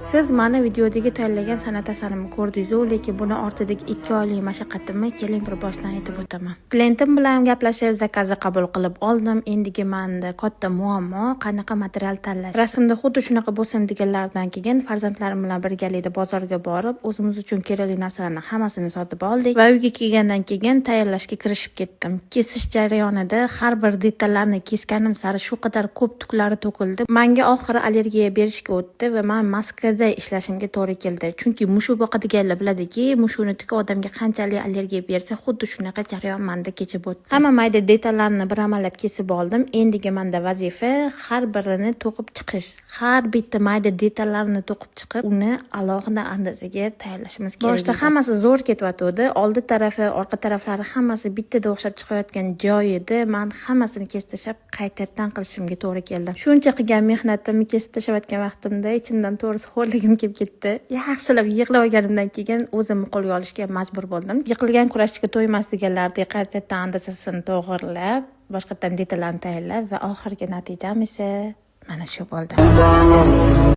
Siz mana videodagi tayyorlagan san'at asarimni ko'rdingiz-ku, lekin buni ortidagi 2 oylik mashaqqatimni keling bir boshdan aytib o'taman. Klientim bilan gaplashib, zakazni qabul qilib oldim. Endigi menda katta muammo qanaqa material tanlash. Rasmda xuddi shunaqa bo'lsin deganlardan keyin farzandlarim bilan birgalikda bozorga borib, o'zimiz uchun kerakli narsalarni hammasini sotib oldik va uyga kelgandan keyin tayyorlashga kirishib ketdim. Kesish jarayonida har bir detallarni kesganim sari shu qadar ko'p tuklari to'kildi. Menga oxiri allergiya berishga o'tdi va men maskada ishlashimga to'g'ri keldi. Chunki mushuk boqadiganlar biladiki, mushukni tuki odamga qanchalik allergiya bersa, xuddi shunaqa jarayon menda kechib o'tdi. Hamma mayda detallarni bir amallab kesib oldim. Endigi menda vazifa har birini to'qib chiqish. Har bitta mayda detallarni to'qib chiqib, uni alohida andozaga tayyorlashimiz kerak. Boshda hammasi zo'r ketyotdi. Oldi tarafi, orqa taraflari hammasi bittada o'xshab chiqayotgan joyida men hammasini kesib tashlab qaytadan qilishimga to'g'ri keldi. Shuncha qilgan mehnatimni kesib tashlayotgan vaqtimda ichimdan to'g'risi xo'rligim kelib ketdi. Yaxshilab yig'lab olganimdan keyin o'zimni qo'lga olishga majbur bo'ldim. Yiqilgan kurashchiga to'ymas deganlardek qaytadan andazasini to'g'irlab, boshqatdan detallarni tayyorlab va oxirgi natijam esa mana shu bo'ldi.